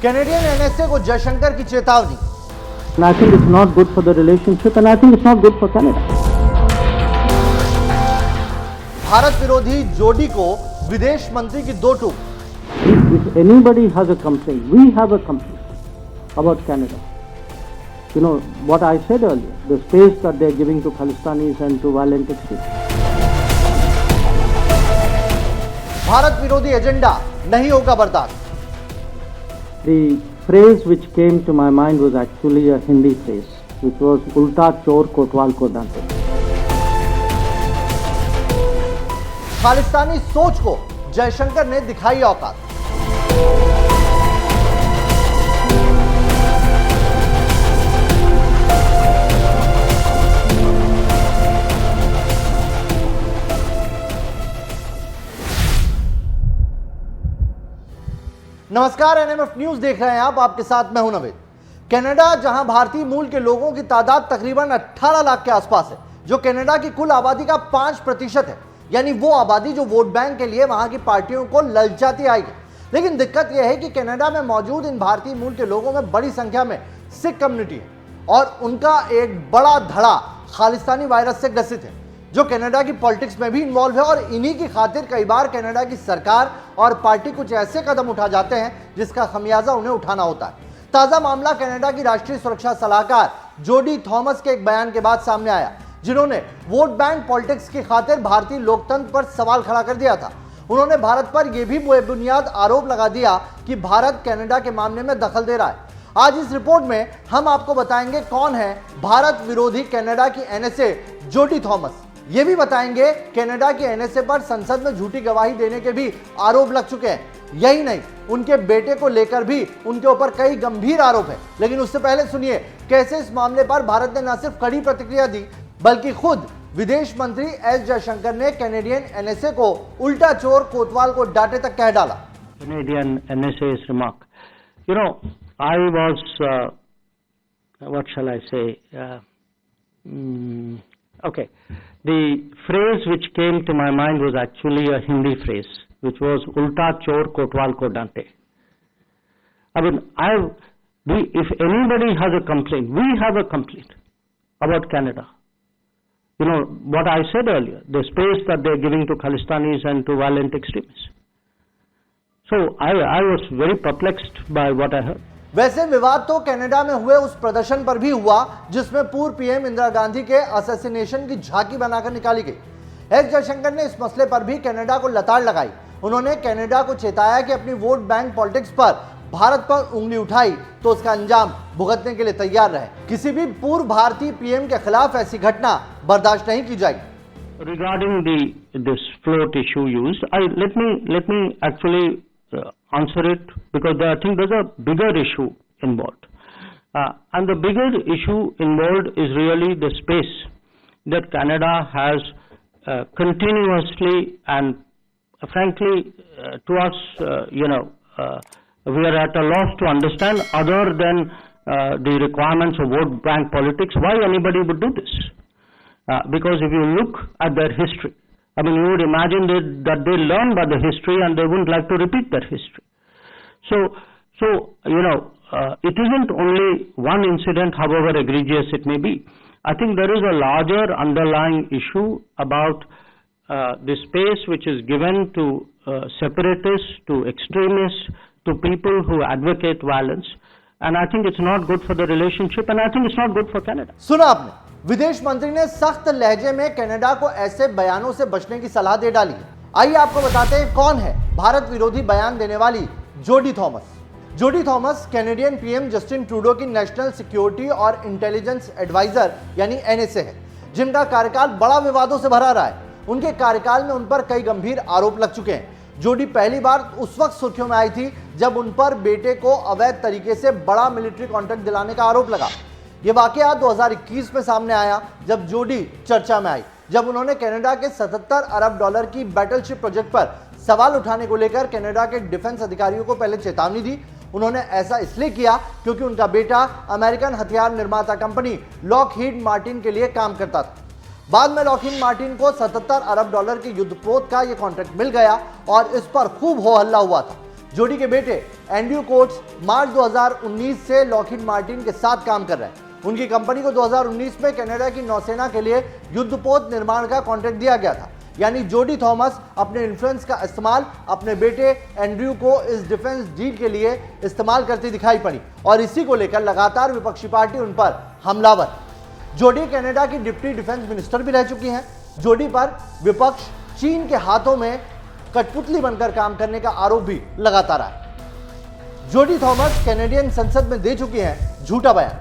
Canadian NSA को जयशंकर की चेतावनी। And I think it's not good for the relationship, and I think it's not good for Canada. Bharat विरोधी जोड़ी को विदेश मंत्री की दो टूक। If anybody has a complaint, we have a complaint about Canada. You know what I said earlier, the space that they're giving to Khalistanis and to violent extremists. Bharat विरोधी agenda नहीं होगा बर्दाश्त। The phrase which came to my mind was actually a Hindi phrase, which was "Ulta chor kotwal ko dante." Khalistani सोच को जयशंकर ने दिखाई औकात। नमस्कार, एनएमएफ न्यूज देख रहे हैं आप। आपके साथ मैं हूं नवेद। कनाडा, जहां भारतीय मूल के लोगों की तादाद तकरीबन 18 लाख के आसपास है, जो कनाडा की कुल आबादी का 5% है, यानी वो आबादी जो वोट बैंक के लिए वहां की पार्टियों को ललचाती आई है। लेकिन दिक्कत यह है कि कनाडा में मौजूद इन भारतीय मूल के लोगों में बड़ी संख्या में सिख कम्युनिटी है और उनका एक बड़ा धड़ा खालिस्तानी वायरस से ग्रसित है, जो कनाडा की पॉलिटिक्स में भी इन्वॉल्व है। और इन्हीं की खातिर कई बार कनाडा की सरकार और पार्टी कुछ ऐसे कदम उठा जाते हैं जिसका खमियाजा उन्हें उठाना होता है। ताजा मामला कनाडा की राष्ट्रीय सुरक्षा सलाहकार जोडी थॉमस के एक बयान के बाद सामने आया, जिन्होंने वोट बैंक पॉलिटिक्स की खातिर भारतीय लोकतंत्र पर सवाल खड़ा कर दिया था। उन्होंने भारत पर यह भी बेबुनियाद आरोप लगा दिया कि भारत कनाडा के मामले में दखल दे रहा है। आज इस रिपोर्ट में हम आपको बताएंगे कौन है भारत विरोधी कनाडा की एनएसए जोडी थॉमस। ये भी बताएंगे कनाडा के एनएसए पर संसद में झूठी गवाही देने के भी आरोप लग चुके हैं। यही नहीं, उनके बेटे को लेकर भी उनके ऊपर कई गंभीर आरोप है। लेकिन उससे पहले सुनिए कैसे इस मामले पर भारत ने न सिर्फ कड़ी प्रतिक्रिया दी, बल्कि खुद विदेश मंत्री एस जयशंकर ने कैनेडियन एनएसए को उल्टा चोर कोतवाल को डांटे तक कह डाला। Canadian NSA's remark. You know, I was, what shall I say? Okay, the phrase which came to my mind was actually a Hindi phrase, which was "Ulta chor kotwal ko dante." I mean, if anybody has a complaint, we have a complaint about Canada. You know what I said earlier, the space that they're giving to Khalistanis and to violent extremists. So I was very perplexed by what I heard. वैसे विवाद तो Canada में हुए उस प्रदर्शन पर भी हुआ जिसमें पूर्व पीएम इंदिरा गांधी के असैसिनेशन की झांकी बनाकर निकाली गई। एस जयशंकर ने इस मसले पर भी कनाडा को लताड़ लगाई। उन्होंने कनाडा को चेताया कि अपनी वोट बैंक पॉलिटिक्स पर भारत पर उंगली उठाई तो उसका अंजाम भुगतने के लिए तैयार रहे। किसी भी पूर्व भारतीय पीएम के खिलाफ ऐसी घटना बर्दाश्त नहीं की जाएगी। Regarding this float issue used, let me actually answer it, because I think there's a bigger issue involved, and the bigger issue involved is really the space that Canada has continuously and frankly to us, we are at a loss to understand, other than the requirements of vote bank politics, why anybody would do this. Because if you look at their history, I mean, you would imagine that they learn by the history and they wouldn't like to repeat that history. So it isn't only one incident, however egregious it may be. I think there is a larger underlying issue about the space which is given to separatists, to extremists, to people who advocate violence. And I think it's not good for the relationship, and I think it's not good for Canada. सुना आपने, विदेश मंत्री ने सख्त लहजे में Canada को ऐसे बयानों से बचने की सलाह दे डाली है। आइए आपको बताते हैं कौन है भारत विरोधी बयान देने वाली जोडी थॉमस। जोडी Thomas Canadian PM Justin Trudeau की नेशनल सिक्योरिटी और इंटेलिजेंस एडवाइजर यानी एनएसए है, जिनका कार्यकाल बड़ा विवादों से भरा रहा है। उनके कार्यकाल में उन पर कई गंभीर आरोप लग चुके हैं। जोडी पहली बार उस वक्त सुर्खियों में आई थी जब उन पर बेटे को अवैध तरीके से बड़ा मिलिट्री कॉन्ट्रैक्ट दिलाने का आरोप लगा। यह वाकया 2021 में सामने आया जब जोडी चर्चा में आई, जब उन्होंने कनाडा के 77 अरब डॉलर की बैटलशिप प्रोजेक्ट पर सवाल उठाने को लेकर कनाडा के डिफेंस अधिकारियों को पहले चेतावनी दी। उन्होंने ऐसा इसलिए किया क्योंकि उनका बेटा अमेरिकन हथियार निर्माता कंपनी लॉकहीड मार्टिन के लिए काम करता था। बाद में लॉकहीड मार्टिन को 77 अरब डॉलर के युद्धपोत का यह कॉन्ट्रैक्ट मिल गया और इस पर खूब हो हल्ला हुआ था। जोडी के बेटे एंड्रयू कोट्स मार्च 2019 से लॉकहीड मार्टिन के साथ काम कर रहे हैं। उनकी कंपनी को 2019 में कनाडा की नौसेना के लिए युद्धपोत निर्माण का कॉन्ट्रैक्ट दिया गया था। यानी जोडी थॉमस अपने इन्फ्लुएंस का इस्तेमाल अपने बेटे एंड्रयू को इस डिफेंस डील के लिए इस्तेमाल करती दिखाई पड़ी और इसी को लेकर लगातार विपक्षी पार्टी उन पर हमलावर। जोडी कनाडा की डिप्टी डिफेंस मिनिस्टर भी रह चुकी हैं। जोडी पर विपक्ष चीन के हाथों में कठपुतली बनकर काम करने का आरोप भी लगाता रहा है। जोडी थॉमस कैनेडियन संसद में दे चुकी हैं झूठा बयान।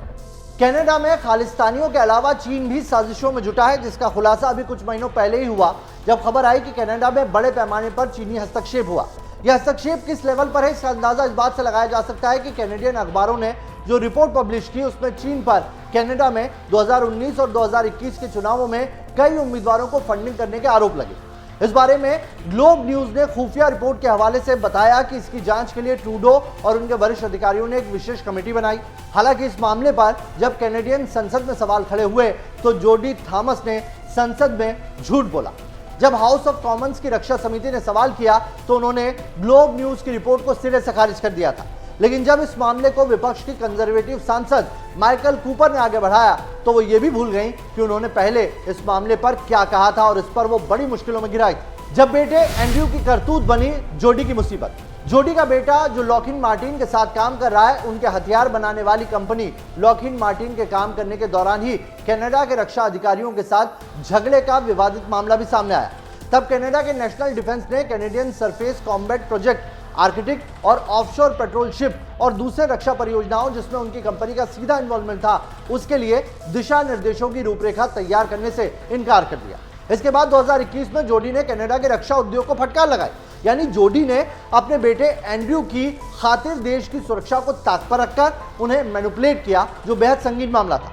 कनाडा में खालिस्तानियों के अलावा चीन भी साजिशों में जुटा है, जिसका खुलासा अभी कुछ महीनों पहले ही हुआ जब खबर आई कि कनाडा में बड़े पैमाने पर चीनी हस्तक्षेप हुआ। यह हस्तक्षेप किस लेवल पर है इसका अंदाजा इस बात से लगाया जा सकता है कि कैनेडियन अखबारों ने जो रिपोर्ट पब्लिश की उसमें चीन पर कनाडा में 2019 और 2021 के चुनावों में कई उम्मीदवारों को फंडिंग करने के आरोप लगे। इस बारे में ग्लोब न्यूज ने खुफिया रिपोर्ट के हवाले से बताया कि इसकी जांच के लिए ट्रूडो और उनके वरिष्ठ अधिकारियों ने एक विशेष कमेटी बनाई। हालांकि इस मामले पर जब कैनेडियन संसद में सवाल खड़े हुए तो जोडी थॉमस ने संसद में झूठ बोला। जब हाउस ऑफ कॉमन्स की रक्षा समिति ने सवाल किया तो उन्होंने ग्लोब न्यूज की रिपोर्ट को सिरे से खारिज कर दिया था। लेकिन जब इस मामले को विपक्ष की कंजर्वेटिव सांसद माइकल कूपर ने आगे बढ़ाया तो वो ये भी भूल गई कि उन्होंने पहले इस मामले पर क्या कहा था और इस पर वो बड़ी मुश्किलों में गिराई। जब बेटे एंड्रयू की करतूत बनी जोडी की मुसीबत। जोडी का बेटा जो लॉकहीड मार्टिन के साथ काम कर रहा है, उनके हथियार बनाने वाली कंपनी लॉकहीड मार्टिन के काम करने के दौरान ही कनाडा के रक्षा अधिकारियों के साथ झगड़े का विवादित मामला भी सामने आया। तब कनाडा के नेशनल डिफेंस ने कैनेडियन सरफेस कॉम्बैट प्रोजेक्ट आर्किटिक्ट और ऑफशोर पेट्रोल शिप और दूसरे रक्षा परियोजनाओं जिसमें उनकी कंपनी का सीधा इन्वॉल्वमेंट था उसके लिए दिशा निर्देशों की रूपरेखा तैयार करने से इनकार कर दिया। इसके बाद 2021 में जोडी ने कनाडा के रक्षा उद्योग को फटकार लगाई। यानी जोडी ने अपने बेटे एंड्रयू की खातिर देश की सुरक्षा को ताक पर रखकर उन्हें मैनिपुलेट किया, जो बेहद संगीन मामला था।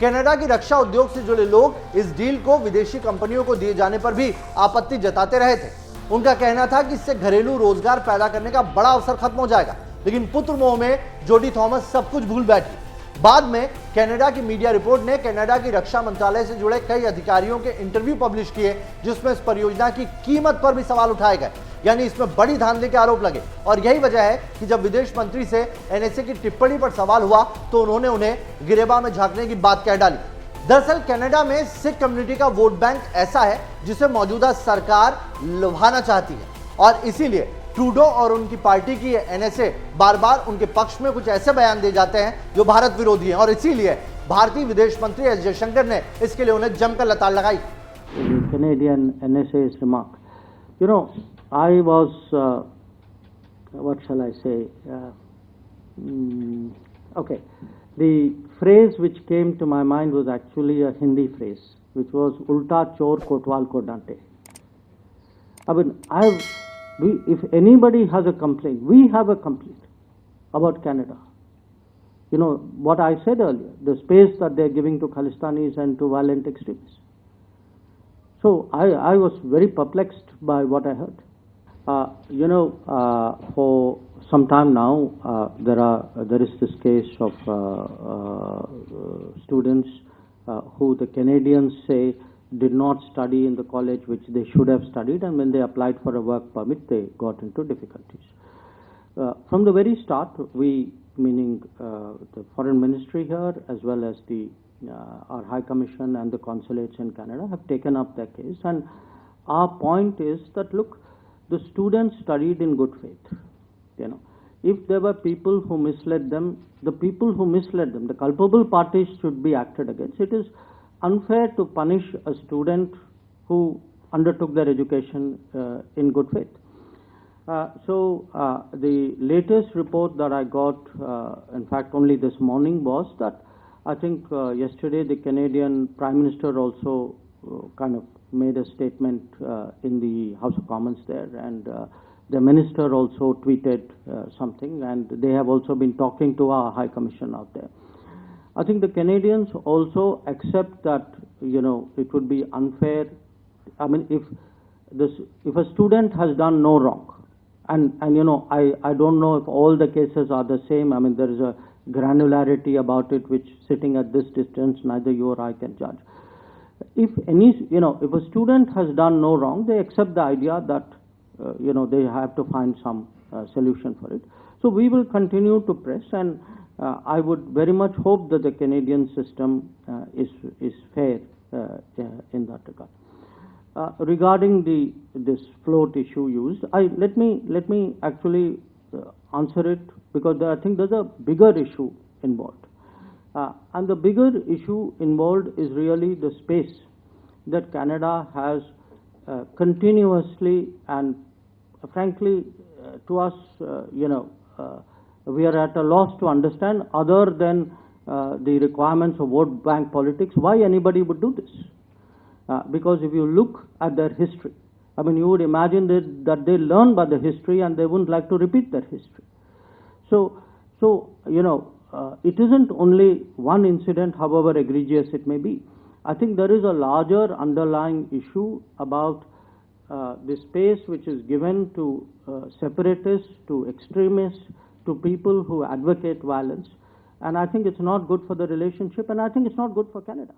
कनाडा की रक्षा उद्योग से जुड़े लोग इस डील को विदेशी कंपनियों को दिए जाने पर भी आपत्ति जताते रहे थे। उनका कहना था कि इससे घरेलू रोजगार पैदा करने का बड़ा अवसर खत्म हो जाएगा। लेकिन पुत्र मोह में जोडी थॉमस सब कुछ भूल बैठी। बाद में कनाडा की मीडिया रिपोर्ट ने कनाडा की रक्षा मंत्रालय से जुड़े कई अधिकारियों के इंटरव्यू पब्लिश किए जिसमें इस परियोजना की कीमत पर भी सवाल उठाए गए। यानी इसमें बड़ी धांधली के आरोप लगे और यही वजह है कि जब विदेश मंत्री से एनएसए की टिप्पणी पर सवाल हुआ तो उन्होंने उन्हें गिरेबा में झांकने की बात कह डाली। दरअसल कनाडा में सिख कम्युनिटी का वोट बैंक ऐसा है जिसे मौजूदा सरकार लुभाना चाहती है और इसीलिए ट्रूडो और उनकी पार्टी की एनएसए बार बार उनके पक्ष में कुछ ऐसे बयान दे जाते हैं जो भारत विरोधी हैं और इसीलिए भारतीय विदेश मंत्री एस जयशंकर ने इसके लिए उन्हें जमकर लताड़ लगाई। Canadian NSA's remark. You know, I was, what shall I say? Okay, the phrase which came to my mind was actually a Hindi phrase, which was "Ulta chor kotwal ko dante." I mean, if anybody has a complaint, we have a complaint about Canada. You know, what I said earlier, the space that they're giving to Khalistanis and to violent extremists. So I was very perplexed by what I heard. For some time now, there is this case of students who the Canadians say did not study in the college which they should have studied, and when they applied for a work permit, they got into difficulties. From the very start, we, meaning the Foreign Ministry here, as well as our High Commission and the consulates in Canada, have taken up their case, and our point is that, look, the students studied in good faith. You know, if there were people who misled them, the people who misled them, the culpable parties should be acted against. It is unfair to punish a student who undertook their education in good faith. The latest report that I got, in fact only this morning, was that I think yesterday the Canadian Prime Minister also kind of made a statement in the House of Commons there, and the Minister also tweeted something, and they have also been talking to our High Commission out there. I think the Canadians also accept that, you know, it would be unfair. I mean, if a student has done no wrong, and you know, I don't know if all the cases are the same. I mean, there is a granularity about it which, sitting at this distance, neither you or I can judge. If a student has done no wrong, they accept the idea that they have to find some solution for it. So we will continue to press, and I would very much hope that the Canadian system is fair in that regard. Regarding this float issue used, let me actually answer it, because I think there's a bigger issue involved. And the bigger issue involved is really the space that Canada has continuously and frankly to us, we are at a loss to understand, other than the requirements of vote bank politics, why anybody would do this. Because if you look at their history, I mean, you would imagine that they learn by the history and they wouldn't like to repeat their history. So it isn't only one incident, however egregious it may be. I think there is a larger underlying issue about the space which is given to separatists, to extremists, to people who advocate violence. And I think it's not good for the relationship, and I think it's not good for Canada.